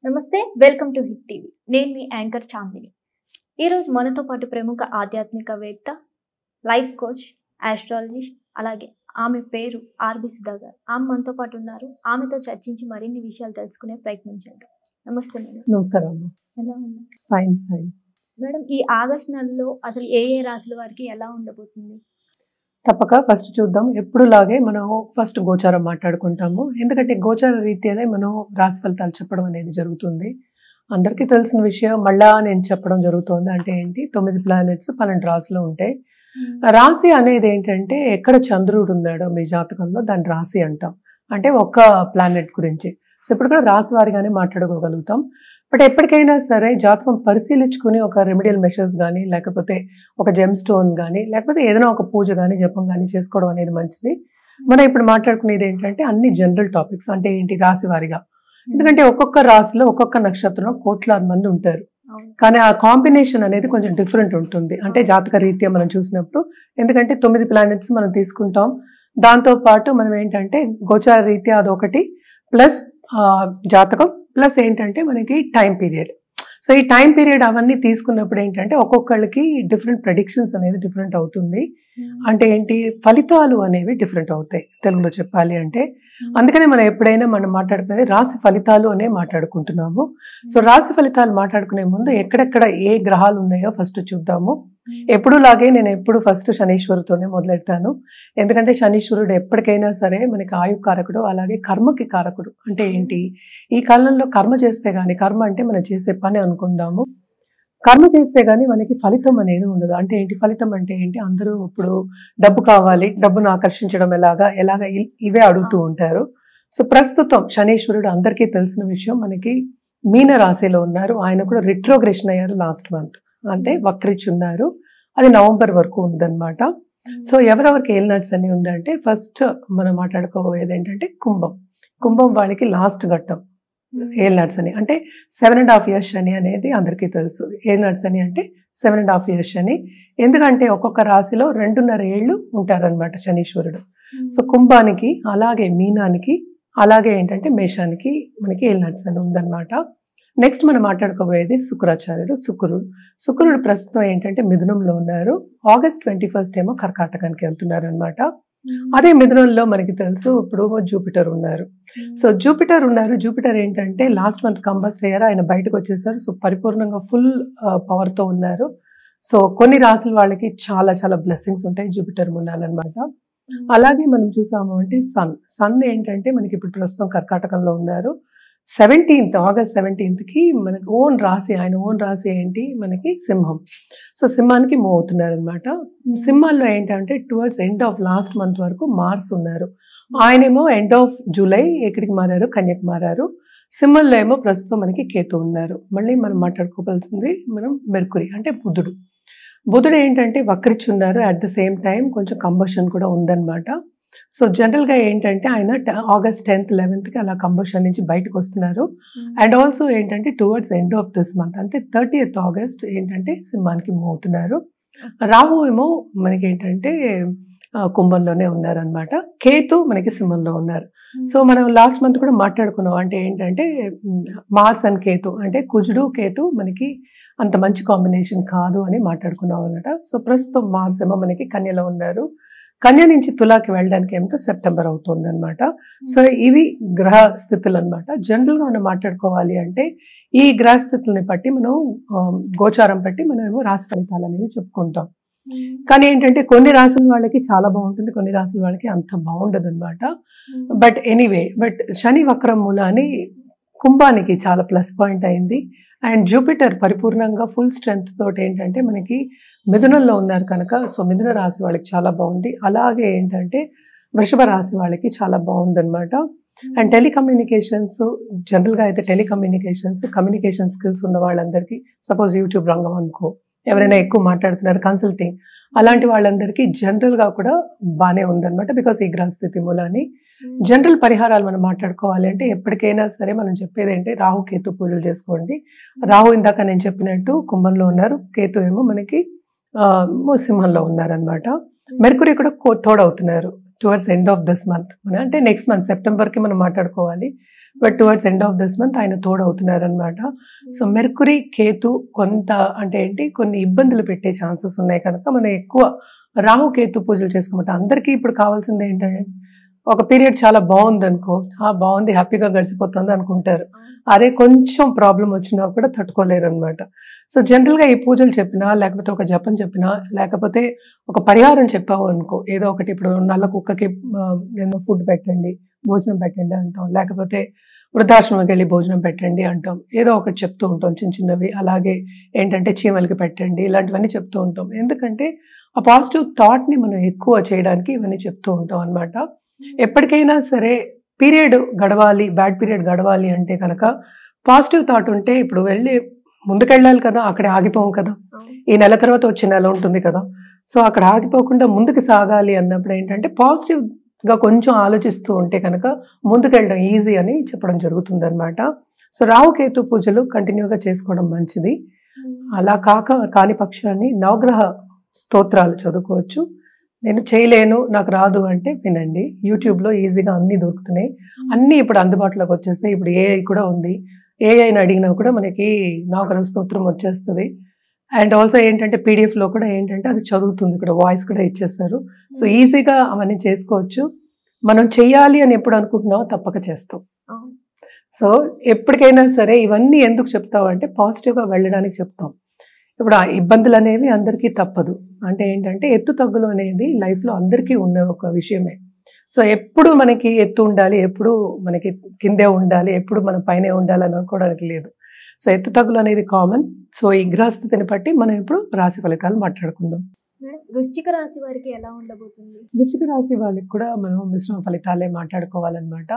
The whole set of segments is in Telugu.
నమస్తే, వెల్కమ్ టు హిట్ టీవీ. నేను మీ యాంకర్ చాందిని. ఈరోజు మనతో పాటు ప్రముఖ ఆధ్యాత్మికవేత్త, లైఫ్ కోచ్, ఆస్ట్రాలజిస్ట్, అలాగే ఆమె పేరు ఆర్బి సుధా గారు. ఆమె మనతో పాటు ఉన్నారు. ఆమెతో చర్చించి మరిన్ని విషయాలు తెలుసుకునే ప్రయత్నం చేద్దాం. నమస్తే మేడం. నమస్కారం అమ్మా. ఎలా ఉన్నారు? Fine fine. మేడం, ఈ ఆగస్టు నెలలో అసలు ఏ ఏ రాశుల వారికి ఎలా ఉండబోతుంది? తప్పక ఫస్ట్ చూద్దాం. ఎప్పుడులాగే మనం ఫస్ట్ గోచారం మాట్లాడుకుంటాము. ఎందుకంటే గోచార రీత్యానే మనం రాశి ఫలితాలు చెప్పడం అనేది జరుగుతుంది. అందరికీ తెలిసిన విషయం మళ్ళా నేను చెప్పడం జరుగుతుంది. అంటే ఏంటి, 9 ప్లానెట్స్ 12 రాశులు ఉంటాయి. రాశి అనేది ఏంటంటే ఎక్కడ చంద్రుడు ఉన్నాడో మీ జాతకంలో దాని రాశి అంటాం. అంటే ఒక్క ప్లానెట్ గురించి. సో ఇప్పుడు కూడా రాశి వారిగానే మాట్లాడుకోగలుగుతాం. బట్ ఎప్పటికైనా సరే జాతకం పరిశీలించుకుని ఒక రెమెడియల్ మెషర్స్ కానీ, లేకపోతే ఒక జెమ్ స్టోన్ కానీ, లేకపోతే ఏదైనా ఒక పూజ కానీ, జపం కానీ చేసుకోవడం అనేది మంచిది. మనం ఇప్పుడు మాట్లాడుకునేది ఏంటంటే అన్ని జనరల్ టాపిక్స్. అంటే ఏంటి, రాశి వారిగా. ఎందుకంటే ఒక్కొక్క రాశిలో ఒక్కొక్క నక్షత్రంలో కోట్లాది మంది ఉంటారు. కానీ ఆ కాంబినేషన్ అనేది కొంచెం డిఫరెంట్ ఉంటుంది. అంటే జాతక రీత్యా మనం చూసినప్పుడు, ఎందుకంటే 9 ప్లానెట్స్ మనం తీసుకుంటాం. దాంతోపాటు మనం ఏంటంటే గోచార రీత్యా అదొకటి, ప్లస్ జాతకం, ప్లస్ ఏంటంటే మనకి టైం పీరియడ్. సో ఈ టైం పీరియడ్ అవన్నీ తీసుకున్నప్పుడు ఏంటంటే ఒక్కొక్కళ్ళకి డిఫరెంట్ ప్రెడిక్షన్స్ అనేది డిఫరెంట్ అవుతుంది. అంటే ఏంటి, ఫలితాలు అనేవి డిఫరెంట్ అవుతాయి తెలుగులో చెప్పాలి అంటే. అందుకనే మనం ఎప్పుడైనా మనం మాట్లాడుకునేది రాశి ఫలితాలు అనే మాట్లాడుకుంటున్నాము. సో రాశి ఫలితాలు మాట్లాడుకునే ముందు ఎక్కడెక్కడ ఏ గ్రహాలు ఉన్నాయో ఫస్ట్ చూద్దాము. ఎప్పుడులాగే నేను ఎప్పుడు ఫస్ట్ శనీశ్వరుతోనే మొదలెడతాను. ఎందుకంటే శనీశ్వరుడు ఎప్పటికైనా సరే మనకి ఆయుకారకుడు, అలాగే కర్మకి కారకుడు. అంటే ఏంటి, ఈ కాలంలో కర్మ చేస్తే కానీ, కర్మ అంటే మనం చేసే పని అనుకుందాము, కర్మ చేస్తే కానీ మనకి ఫలితం అనేది ఉండదు. అంటే ఏంటి, ఫలితం అంటే ఏంటి, అందరూ ఇప్పుడు డబ్బు కావాలి, డబ్బును ఆకర్షించడం ఎలాగా ఇవే అడుగుతూ ఉంటారు. సో ప్రస్తుతం శనీశ్వరుడు అందరికీ తెలిసిన విషయం, మనకి మీన రాశిలో ఉన్నారు. ఆయన కూడా రిట్రోగ్రెషన్ అయ్యారు లాస్ట్ మంత్. అంటే వక్రిచున్నారు. అది నవంబర్ వరకు ఉందన్నమాట. సో ఎవరెవరికి ఏలినాట్స్ అని ఉందంటే, ఫస్ట్ మనం మాట్లాడుకోబోయేది ఏంటంటే కుంభం వాళ్ళకి లాస్ట్ ఘట్టం ఏలినాట్స్ అని. అంటే 7.5 years శని అనేది అందరికీ తెలుసు. ఏలినాట్స్ అని అంటే 7.5 years శని. ఎందుకంటే ఒక్కొక్క రాశిలో 2.5 ఏళ్ళు ఉంటారనమాట శనీశ్వరుడు. సో కుంభానికి, అలాగే మీనానికి, అలాగే ఏంటంటే మేషానికి మనకి ఏలినాట్స్ అని ఉందన్నమాట. నెక్స్ట్ మనం మాట్లాడుకోబోయేది శుక్రాచార్యుడు. శుక్రుడు ప్రస్తుతం ఏంటంటే మిథునంలో ఉన్నారు. August 21st ఏమో కర్కాటకానికి వెళ్తున్నారు అనమాట. అదే మిథునంలో మనకి తెలుసు ఇప్పుడు జూపిటర్ ఉన్నారు. సో జూపిటర్ ఏంటంటే లాస్ట్ మంత్ కంబస్ట్ అయ్యారు, ఆయన బయటకు వచ్చేసారు. సో పరిపూర్ణంగా ఫుల్ పవర్తో ఉన్నారు. సో కొన్ని రాసుల వాళ్ళకి చాలా చాలా బ్లెస్సింగ్స్ ఉంటాయి జూపిటర్ మూలాలన్నమాట. అలాగే మనం చూసాము అంటే సన్ ఏంటంటే మనకి ఇప్పుడు ప్రస్తుతం కర్కాటకంలో ఉన్నారు. August 17కి మనకి ఆయన ఓన్ రాశి ఏంటి, మనకి సింహం. సో సింహానికి మూవ్ అవుతున్నారు అనమాట. సింహాల్లో ఏంటంటే towards end of last month వరకు మార్స్ ఉన్నారు. ఆయనేమో ఎండ్ ఆఫ్ జూలై ఎక్కడికి మారారు, కన్యకు మారారు. సింహంలో ఏమో ప్రస్తుతం మనకి కేతు ఉన్నారు. మళ్ళీ మనం మాట్లాడుకోవాల్సింది మనం మెర్కురీ అంటే బుధుడు ఏంటంటే వక్రిచున్నారు. అట్ ద సేమ్ టైం కొంచెం కంబషన్ కూడా ఉందన్నమాట. సో జనరల్గా ఏంటంటే ఆయన August 10th 11th అలా కంబషన్ నుంచి బయటకు వస్తున్నారు. అండ్ ఆల్సో ఏంటంటే towards end of this month అంటే 30th August ఏంటంటే సింహానికి మూవ్ అవుతున్నారు. రాహు ఏమో మనకి ఏంటంటే కుంభంలోనే ఉన్నారనమాట. కేతు మనకి సింహంలో ఉన్నారు. సో మనం లాస్ట్ మంత్ కూడా మాట్లాడుకున్నాం. అంటే ఏంటంటే మార్స్ అండ్ కేతు అంటే కుజుడు కేతు మనకి అంత మంచి కాంబినేషన్ కాదు అని మాట్లాడుకున్నాం అనమాట. సో ప్రస్తుతం మార్స్ ఏమో మనకి కన్యలో ఉన్నారు. కన్య నుంచి తులాకి వెళ్ళడానికి ఏమిటో సెప్టెంబర్ అవుతుంది అనమాట. సో ఇవి గ్రహ స్థితులు అనమాట. జనరల్గా మనం మాట్లాడుకోవాలి అంటే ఈ గ్రహ స్థితుల్ని బట్టి మనం గోచారం బట్టి మనం ఏమో రాశి ఫలితాలు అనేది చెప్పుకుంటాం. కానీ ఏంటంటే కొన్ని రాశుల వాళ్ళకి చాలా బాగుంటుంది, కొన్ని రాశుల వాళ్ళకి అంత బాగుండదు అనమాట. బట్ శని వక్రం మూలాన్ని కుంభానికి చాలా ప్లస్ పాయింట్ అయింది. అండ్ జూపిటర్ పరిపూర్ణంగా ఫుల్ స్ట్రెంగ్త్ తోటి ఏంటంటే మనకి మిథునంలో ఉన్నారు కనుక సో మిథున రాశి వాళ్ళకి చాలా బాగుంది. అలాగే ఏంటంటే వృషభ రాశి వాళ్ళకి చాలా బాగుందన్నమాట. అండ్ టెలికమ్యూనికేషన్స్, జనరల్గా అయితే కమ్యూనికేషన్ స్కిల్స్ ఉన్న వాళ్ళందరికీ, సపోజ్ యూట్యూబ్ రంగం అనుకో, ఎవరైనా ఎక్కువ మాట్లాడుతున్నారు, కన్సల్టింగ్, అలాంటి వాళ్ళందరికీ జనరల్గా కూడా బాగానే ఉందన్నమాట. బికాస్ ఈ గ్రహస్థితి మూలాన్ని జనరల్ పరిహారాలు మనం మాట్లాడుకోవాలి అంటే ఎప్పటికైనా సరే మనం చెప్పేది ఏంటి, రాహు కేతు పూజలు చేసుకోండి. రాహు ఇందాక నేను చెప్పినట్టు కుంభంలో ఉన్నారు, కేతు ఏమో మనకి సింహంలో ఉన్నారనమాట. మెర్కురీ కూడా తోడవుతున్నారు towards end of this month. అంటే నెక్స్ట్ మంత్ సెప్టెంబర్కి మనం మాట్లాడుకోవాలి. But towards end of this month ఆయన తోడవుతున్నారు అనమాట. సో మెర్కురీ కేతు కొంత అంటే ఏంటి కొన్ని ఇబ్బందులు పెట్టే ఛాన్సెస్ ఉన్నాయి కనుక మనం ఎక్కువ రాహు కేతు పూజలు చేసుకోమంటాం. అందరికీ ఇప్పుడు కావాల్సింది ఏంటంటే ఒక పీరియడ్ చాలా బాగుంది అనుకో, బాగుంది హ్యాపీగా గడిచిపోతుంది అనుకుంటారు. అదే కొంచెం ప్రాబ్లం వచ్చినా కూడా తట్టుకోలేరు అనమాట. సో జనరల్గా ఈ పూజలు చెప్పినా లేకపోతే ఒక జపం చెప్పినా లేకపోతే ఒక పరిహారం చెప్పావు అనుకో, ఏదో ఒకటి ఇప్పుడు నల్ల కుక్కకి ఏదో ఫుడ్ పెట్టండి, భోజనం పెట్టండి అంటాం, లేకపోతే వృద్ధాశ్రమంకి వెళ్ళి భోజనం పెట్టండి అంటాం, ఏదో ఒకటి చెప్తూ ఉంటాం చిన్న చిన్నవి. అలాగే ఏంటంటే చీమలకి పెట్టండి, ఇలాంటివన్నీ చెప్తూ ఉంటాం. ఎందుకంటే ఆ పాజిటివ్ థాట్ని మనం ఎక్కువ చేయడానికి ఇవన్నీ చెప్తూ ఉంటాం అనమాట. ఎప్పటికైనా సరే పీరియడ్ గడవాలి, బ్యాడ్ పీరియడ్ గడవాలి అంటే కనుక పాజిటివ్ థాట్ ఉంటే ఇప్పుడు వెళ్ళి ముందుకెళ్ళాలి కదా, అక్కడే ఆగిపోం కదా. ఈ నెల తర్వాత వచ్చే నెల ఉంటుంది కదా. సో అక్కడ ఆగిపోకుండా ముందుకు సాగాలి అన్నప్పుడు ఏంటంటే పాజిటివ్గా కొంచెం ఆలోచిస్తూ ఉంటే కనుక ముందుకెళ్ళడం ఈజీ అని చెప్పడం జరుగుతుంది అనమాట. సో రాహుకేతు పూజలు కంటిన్యూగా చేసుకోవడం మంచిది. అలా కాని పక్షాన్ని నవగ్రహ స్తోత్రాలు చదువుకోవచ్చు. నేను చేయలేను, నాకు రాదు అంటే వినండి, యూట్యూబ్లో ఈజీగా అన్నీ దొరుకుతున్నాయి. అన్నీ ఇప్పుడు అందుబాటులోకి వచ్చేస్తాయి. ఇప్పుడు ఏఐ కూడా ఉంది. ఏఐని అడిగినా కూడా మనకి నవగ్రహ స్తోత్రం వచ్చేస్తుంది. అండ్ ఆల్సో ఏంటంటే పీడిఎఫ్లో కూడా ఏంటంటే అది చదువుతుంది, ఇక్కడ వాయిస్ కూడా ఇచ్చేస్తారు. సో ఈజీగా అవన్నీ చేసుకోవచ్చు. మనం చెయ్యాలి అని ఎప్పుడు అనుకుంటున్నామో తప్పక చేస్తాం. సో ఎప్పటికైనా సరే ఇవన్నీ ఎందుకు చెప్తావు అంటే పాజిటివ్గా వెళ్ళడానికి చెప్తాం. ఇప్పుడు ఆ ఇబ్బందులు అనేవి అందరికీ తప్పదు. అంటే ఏంటంటే ఎత్తు తగ్గులు అనేది లైఫ్లో అందరికీ ఉన్న ఒక విషయమే. సో ఎప్పుడు మనకి ఎత్తు ఉండాలి, ఎప్పుడు మనకి కిందే ఉండాలి, ఎప్పుడు మన పైనే ఉండాలి అని అనుకోవడానికి లేదు. సో ఎత్తు తగ్గులు అనేది కామన్. సో ఈ గ్రహస్థితిని బట్టి మనం ఇప్పుడు రాశి ఫలితాలు మాట్లాడుకుందాం. వృశ్చిక రాశి వారికి ఎలా ఉండబోతుంది? వృశ్చిక రాశి వాళ్ళకి కూడా మనం మిశ్రమ ఫలితాలే మాట్లాడుకోవాలన్నమాట.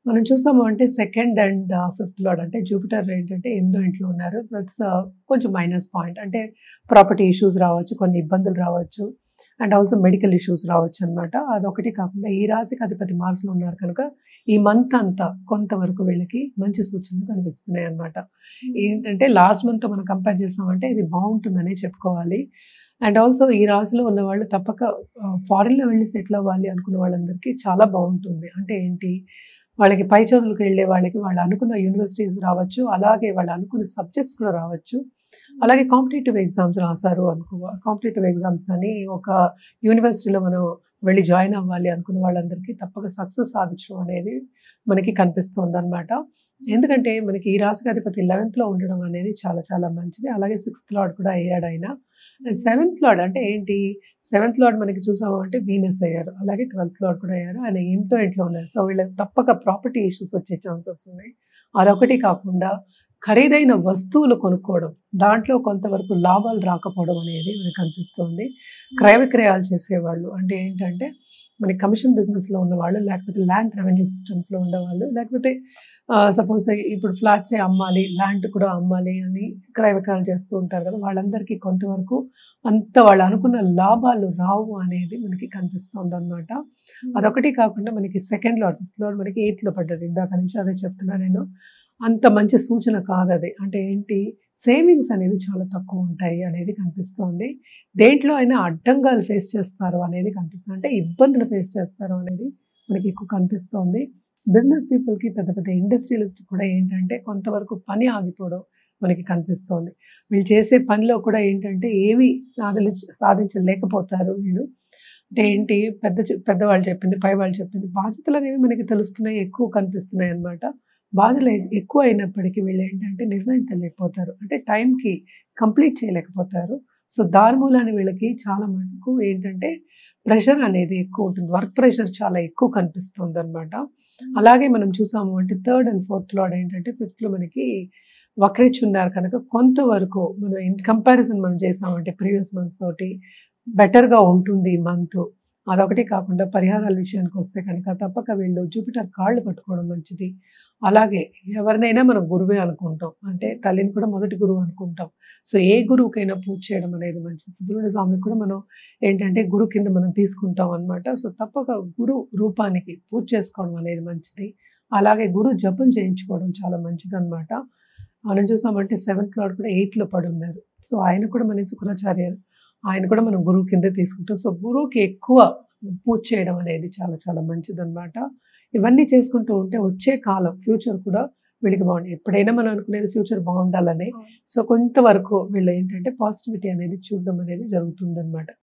మనం చూసాము అంటే 2nd and 5th లార్డ్ అంటే జూపిటర్ ఏంటంటే 8వ ఇంట్లో ఉన్నారు. సో దట్స్ కొంచెం మైనస్ పాయింట్. అంటే ప్రాపర్టీ ఇష్యూస్ రావచ్చు, కొన్ని ఇబ్బందులు రావచ్చు, అండ్ ఆల్సో మెడికల్ ఇష్యూస్ రావచ్చు అనమాట. అదొకటి కాకుండా ఈ రాశికి అధిపతి మార్స్లో ఉన్నారు కనుక ఈ మంత్ అంతా కొంతవరకు వీళ్ళకి మంచి సూచనలు కనిపిస్తున్నాయి అనమాట. ఏంటంటే లాస్ట్ మంత్ మనం కంపేర్ చేసామంటే ఇది బాగుంటుందనే చెప్పుకోవాలి. అండ్ ఆల్సో ఈ రాశిలో ఉన్న వాళ్ళు తప్పక ఫారిన్లో వెళ్ళి సెటిల్ అవ్వాలి అనుకున్న వాళ్ళందరికీ చాలా బాగుంటుంది. అంటే ఏంటి, వాళ్ళకి పై చదువులకు వెళ్ళే వాళ్ళకి వాళ్ళు అనుకున్న యూనివర్సిటీస్ రావచ్చు, అలాగే వాళ్ళు అనుకున్న సబ్జెక్ట్స్ కూడా రావచ్చు. అలాగే కాంపిటేటివ్ ఎగ్జామ్స్ రాశారు అనుకో, కాంపిటేటివ్ ఎగ్జామ్స్ కానీ ఒక యూనివర్సిటీలో మనం వెళ్ళి జాయిన్ అవ్వాలి అనుకున్న వాళ్ళందరికీ తప్పక సక్సెస్ సాధించడం అనేది మనకి కనిపిస్తుంది అనమాట. ఎందుకంటే మనకి ఈ రాశికి అధిపతి 11th లో ఉండడం అనేది చాలా చాలా మంచిది. అలాగే 6th లార్డ్ కూడా అయ్యాడు ఆయన. 7th లార్డ్ అంటే ఏంటి, 7th లార్డ్ మనకి చూసాము అంటే వీనస్ అయ్యారు, అలాగే 12th లార్డ్ కూడా అయ్యారు. ఆయన ఏంటో ఇంట్లో ఉన్నారు. సో వీళ్ళకి తప్పక ప్రాపర్టీ ఇష్యూస్ వచ్చే ఛాన్సెస్ ఉన్నాయి. అదొకటి కాకుండా ఖరీదైన వస్తువులు కొనుక్కోవడం, దాంట్లో కొంతవరకు లాభాలు రాకపోవడం అనేది మనకు కనిపిస్తుంది. క్రయ విక్రయాలు చేసేవాళ్ళు అంటే ఏంటంటే మనకి కమిషన్ బిజినెస్లో ఉన్నవాళ్ళు, లేకపోతే ల్యాండ్ రెవెన్యూ సిస్టమ్స్లో ఉండేవాళ్ళు, లేకపోతే సపోజ్ ఇప్పుడు ఫ్లాట్సే అమ్మాలి, ల్యాండ్ కూడా అమ్మాలి అని క్రయ విక్రయాలు చేస్తూ ఉంటారు కదా, వాళ్ళందరికీ కొంతవరకు అంత వాళ్ళు అనుకున్న లాభాలు రావు అనేది మనకి కనిపిస్తుంది అనమాట. అదొకటి కాకుండా మనకి 2nd లార్డ్ 5th లార్డ్ మనకి 8th లో పడ్డది. ఇందాక నుంచి అదే చెప్తున్నా నేను. అంత మంచి సూచన కాదు అది. అంటే ఏంటి, సేవింగ్స్ అనేది చాలా తక్కువ ఉంటాయి అనేది కనిపిస్తుంది. దేంట్లో అయినా అడ్డంగాలు ఫేస్ చేస్తారు అనేది కనిపిస్తుంది. అంటే ఇబ్బందులు ఫేస్ చేస్తారు అనేది మనకి ఎక్కువ కనిపిస్తుంది. బిజినెస్ పీపుల్కి, పెద్ద పెద్ద ఇండస్ట్రియలిస్ట్ కూడా ఏంటంటే కొంతవరకు పని ఆగిపోవడం మనకి కనిపిస్తుంది. వీళ్ళు చేసే పనిలో కూడా ఏంటంటే ఏవి సాధించలేకపోతారు వీళ్ళు. అంటే ఏంటి, పెద్దవాళ్ళు చెప్పింది, పై వాళ్ళు చెప్పింది, బాధ్యతలు అనేవి మనకి తెలుస్తున్నాయి, ఎక్కువ కనిపిస్తున్నాయి అన్నమాట. బాధ్యతలు ఎక్కువ అయినప్పటికీ వీళ్ళు ఏంటంటే నిర్ణయించలేకపోతారు, అంటే టైంకి కంప్లీట్ చేయలేకపోతారు. సో దాని మూలాన్ని వీళ్ళకి చాలా మటుకు ఏంటంటే ప్రెషర్ అనేది ఎక్కువ ఉంటుంది, వర్క్ ప్రెషర్ చాలా ఎక్కువ కనిపిస్తుంది అనమాట. అలాగే మనం చూసాము అంటే 3rd and 4th లార్డ్ ఏంటంటే 5th లో మనకి వక్రించి ఉన్నారు కనుక కొంతవరకు మనం ఇన్ కంపారిజన్ మనం చేసామంటే ప్రీవియస్ మంత్స్ తోటి బెటర్గా ఉంటుంది ఈ మంత్. అదొకటి కాకుండా పరిహారాల విషయానికి వస్తే కనుక తప్పక వీళ్ళు జూపిటర్ కాళ్ళు పట్టుకోవడం మంచిది. అలాగే ఎవరినైనా మనం గురువే అనుకుంటాం, అంటే తల్లిని కూడా మొదటి గురువు అనుకుంటాం. సో ఏ గురువుకైనా పూజ చేయడం అనేది మంచిది. సుబ్రహ్మణ్య స్వామికి కూడా మనం ఏంటంటే గురువు కింద మనం తీసుకుంటాం అనమాట. సో తప్పక గురు రూపానికి పూజ చేసుకోవడం అనేది మంచిది. అలాగే గురు జపం చేయించుకోవడం చాలా మంచిది అనమాట. మనం చూసామంటే 7th లార్డ్ కూడా 8th లో పడి ఉన్నారు. సో ఆయన కూడా మన శుక్రాచార్య, ఆయన కూడా మనం గురువు కింద తీసుకుంటాం. సో గురువుకి ఎక్కువ పూజ చేయడం అనేది చాలా చాలా మంచిది అనమాట. ఇవన్నీ చేసుకుంటూ ఉంటే వచ్చే కాలం ఫ్యూచర్ కూడా వీళ్ళకి బాగుంది. ఎప్పుడైనా మనం అనుకునేది ఫ్యూచర్ బాగుండాలని. సో కొంతవరకు వీళ్ళు ఏంటంటే పాజిటివిటీ అనేది చూడడం అనేది జరుగుతుందన్నమాట.